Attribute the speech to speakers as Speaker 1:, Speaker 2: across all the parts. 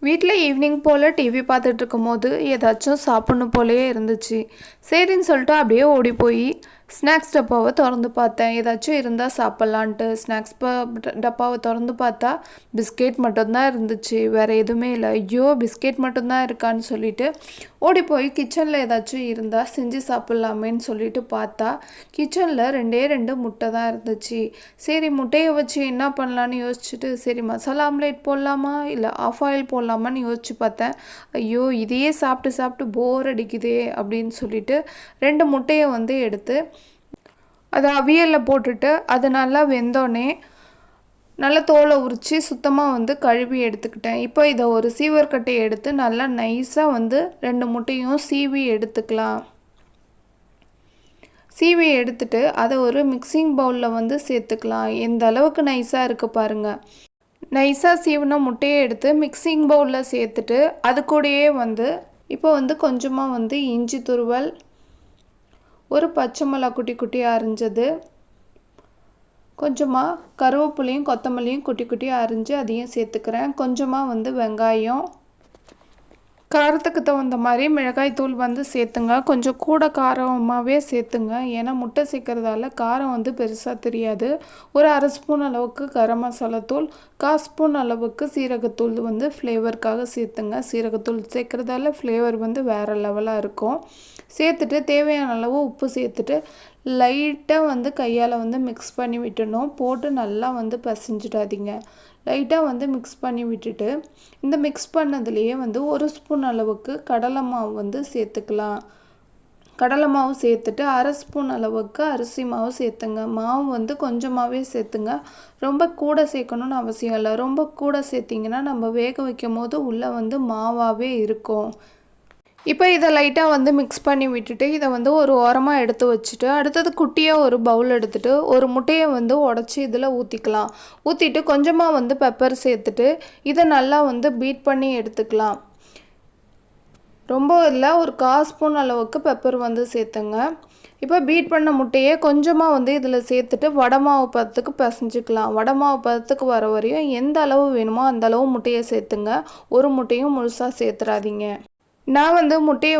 Speaker 1: வீட்டில் ஈவினிங் போல் டிவி பார்த்துட்டு இருக்கும்போது ஏதாச்சும் சாப்பிட்ணும் போலயே இருந்துச்சு. சரின்னு சொல்லிட்டு அப்படியே ஓடி போய் ஸ்நாக்ஸ் டப்பாவை திறந்து பார்த்தேன். ஏதாச்சும் இருந்தால் சாப்பிட்லான்ட்டு டப்பாவை திறந்து பார்த்தா பிஸ்கெட் மட்டும்தான் இருந்துச்சு, வேறு எதுவுமே இல்லை. ஐயோ, பிஸ்கெட் மட்டும்தான் இருக்கான்னு சொல்லிட்டு ஓடி போய் கிச்சனில் ஏதாச்சும் இருந்தால் செஞ்சு சாப்பிட்லாமேன்னு சொல்லிட்டு பார்த்தா கிச்சனில் ரெண்டே 2 முட்டை தான் இருந்துச்சு. சரி, முட்டையை வச்சு என்ன பண்ணலான்னு யோசிச்சுட்டு சரி மசாலா ஆம்லேட் போடலாமா இல்லை ஆஃப் ஆயில் போடலாமான்னு யோசிச்சு பார்த்தேன். ஐயோ, இதையே சாப்பிட்டு சாப்பிட்டு போர் அடிக்குதே அப்படின்னு சொல்லிட்டு 2 முட்டையை எடுத்து அதை அவியலில் போட்டுட்டு அது நல்லா வெந்தோடனே நல்லா தோலை உரித்து சுத்தமாக கழுவி எடுத்துக்கிட்டேன். இப்போ இதை ஒரு சீவர்கட்டையை எடுத்து நல்லா நைஸாக 2 முட்டையும் சீவி எடுத்துக்கலாம். சீவி எடுத்துட்டு அதை ஒரு மிக்சிங் பவுலில் சேர்த்துக்கலாம். எந்த அளவுக்கு நைஸாக இருக்குது பாருங்கள். நைஸாக சீவின முட்டையை எடுத்து மிக்சிங் பவுலில் சேர்த்துட்டு அது கூடயே இப்போ கொஞ்சமாக இஞ்சி துருவல், ஒரு பச்சை மிளகா குட்டி குட்டியாக அரிஞ்சது, கொஞ்சமாக கருவேப்பிலையும் கொத்தமல்லியும் குட்டி குட்டியாக அரிஞ்சு அதையும் சேர்த்துக்கிறேன். கொஞ்சமாக வெங்காயம், காரத்துக்கு தகுந்த மாதிரி மிளகாய்த்தூள் சேர்த்துங்க. கொஞ்சம் கூட காரமாகவே சேர்த்துங்க, ஏன்னா முட்டை சேர்க்கறதால காரம் பெருசாக தெரியாது. ஒரு 1/2 ஸ்பூன் அளவுக்கு கரம் மசாலா தூள், 1/4 ஸ்பூன் அளவுக்கு சீரகத்தூள் ஃப்ளேவருக்காக சேர்த்துங்க. சீரகத்தூள் சேர்க்குறதால ஃப்ளேவர் வேறு லெவலாக இருக்கும். சேர்த்துட்டு தேவையான அளவு உப்பு சேர்த்துட்டு லைட்டாக கையால் மிக்ஸ் பண்ணி விட்டுணும். போட்டு நல்லா பிசைஞ்சிடாதீங்க. லைட்டாக மிக்ஸ் பண்ணி விட்டுட்டு இந்த மிக்ஸ் பண்ணதுலேயே 1 ஸ்பூன் அளவுக்கு கடலை மாவு சேர்த்துக்கலாம். கடலை மாவு சேர்த்துட்டு 1/2 ஸ்பூன் அளவுக்கு அரிசி மாவு சேர்த்துங்க. மாவு கொஞ்சமாகவே சேர்த்துங்க, ரொம்ப கூட சேர்க்கணுன்னு அவசியம் இல்லை. ரொம்ப கூட சேர்த்திங்கன்னா நம்ம வேக வைக்கும் போது உள்ளே மாவாகவே இருக்கும். இப்போ இதை லைட்டாக மிக்ஸ் பண்ணி விட்டுட்டு இதை ஒரு ஓரமாக எடுத்து வச்சுட்டு அடுத்தது குட்டியாக ஒரு பவுல் எடுத்துகிட்டு ஒரு முட்டையை உடச்சி இதில் ஊற்றிக்கலாம். ஊற்றிட்டு கொஞ்சமாக பெப்பர் சேர்த்துட்டு இதை நல்லா பீட் பண்ணி எடுத்துக்கலாம். ரொம்ப இல்லை, ஒரு 1/4 ஸ்பூன் அளவுக்கு பெப்பர் சேர்த்துங்க. இப்போ பீட் பண்ண முட்டையை கொஞ்சமாக இதில் சேர்த்துட்டு வடை மாவு பதத்துக்கு பிசைஞ்சிக்கலாம். வடை மாவு பதத்துக்கு வர வரையும் எந்த அளவு வேணுமோ அந்த அளவு முட்டையை சேர்த்துங்க. ஒரு முட்டையும் முழுசாக சேர்த்துறாதீங்க. நான் முட்டையை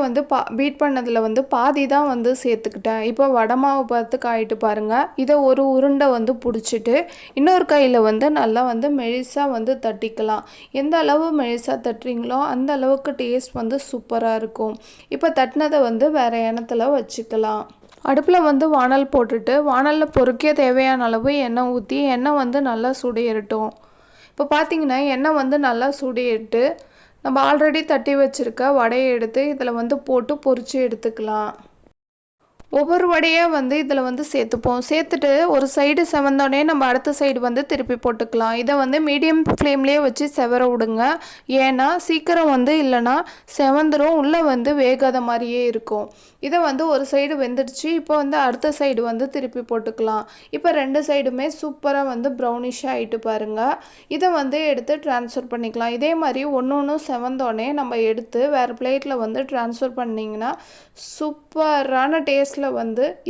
Speaker 1: பீட் பண்ணதில் பாதி தான் சேர்த்துக்கிட்டேன். இப்போ வடை மாவு பதத்துக்கு ஆகிட்டு பாருங்கள். இதை ஒரு உருண்டை பிடிச்சிட்டு இன்னொரு கையில் நல்லா மெலிசாக தட்டிக்கலாம். எந்த அளவு மெலிசாக தட்டுறீங்களோ அந்த அளவுக்கு டேஸ்ட் சூப்பராக இருக்கும். இப்போ தட்டினதை வேறு எண்ணத்தில் வச்சுக்கலாம். அடுப்பில் வானல் போட்டுட்டு வானலில் பொறுக்க தேவையான அளவு எண்ணெய் ஊற்றி எண்ணெய் நல்லா சூடேறட்டும். இப்போ பார்த்திங்கன்னா எண்ணெய் நல்லா சூடேறிட்டு நம்ம ஆல்ரெடி தட்டி வச்சுருக்க வடையை எடுத்து இதில் போட்டு பொரித்து எடுத்துக்கலாம். ஒவ்வொரு வடையாக இதில் சேர்த்துப்போம். சேர்த்துட்டு ஒரு சைடு செவந்தோடனே நம்ம அடுத்த சைடு திருப்பி போட்டுக்கலாம். இதை மீடியம் ஃப்ளேம்லேயே வச்சு செவர விடுங்க. ஏன்னா சீக்கிரம் இல்லைன்னா செவந்துடும், உள்ளே வேகாத மாதிரியே இருக்கும். இதை ஒரு சைடு வெந்துடுச்சு. இப்போ அடுத்த சைடு திருப்பி போட்டுக்கலாம். இப்போ 2 சைடுமே சூப்பராக ப்ரௌனிஷாக ஆகிட்டு பாருங்கள். இதை எடுத்து ட்ரான்ஸ்ஃபர் பண்ணிக்கலாம். இதே மாதிரி ஒன்று செவந்தோடனே நம்ம எடுத்து வேறு பிளேட்டில் ட்ரான்ஸ்ஃபர் பண்ணிங்கன்னா சூப்பரான டேஸ்ட்டில்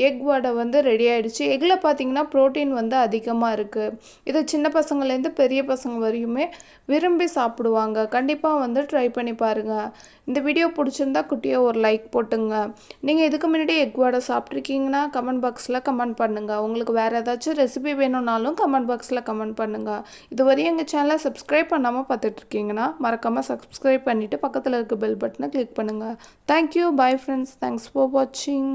Speaker 1: எக் வடை ரெடி ஆகிடுச்சு. எக்கில் பார்த்திங்கன்னா ப்ரோட்டீன் அதிகமாக இருக்குது. இது சின்ன பசங்கள்லேருந்து பெரிய பசங்க வரையுமே விரும்பி சாப்பிடுவாங்க. கண்டிப்பாக ட்ரை பண்ணி பாருங்கள். இந்த வீடியோ பிடிச்சிருந்தா குட்டியாக ஒரு லைக் போட்டுங்க. நீங்கள் இதுக்கு முன்னாடி எக் வடை சாப்பிட்ருக்கீங்கன்னா கமெண்ட் பாக்ஸில் கமெண்ட் பண்ணுங்கள். உங்களுக்கு வேறு ஏதாச்சும் ரெசிபி வேணும்னாலும் கமெண்ட் பாக்ஸில் கமெண்ட் பண்ணுங்கள். இதுவரையும் எங்கள் சேனலை சப்ஸ்கிரைப் பண்ணாமல் பார்த்துட்ருக்கீங்கன்னா மறக்காமல் சப்ஸ்கிரைப் பண்ணிவிட்டு பக்கத்தில் இருக்க பெல் பட்டனை கிளிக் பண்ணுங்கள். Thank you, bye friends, thanks for வாட்சிங்.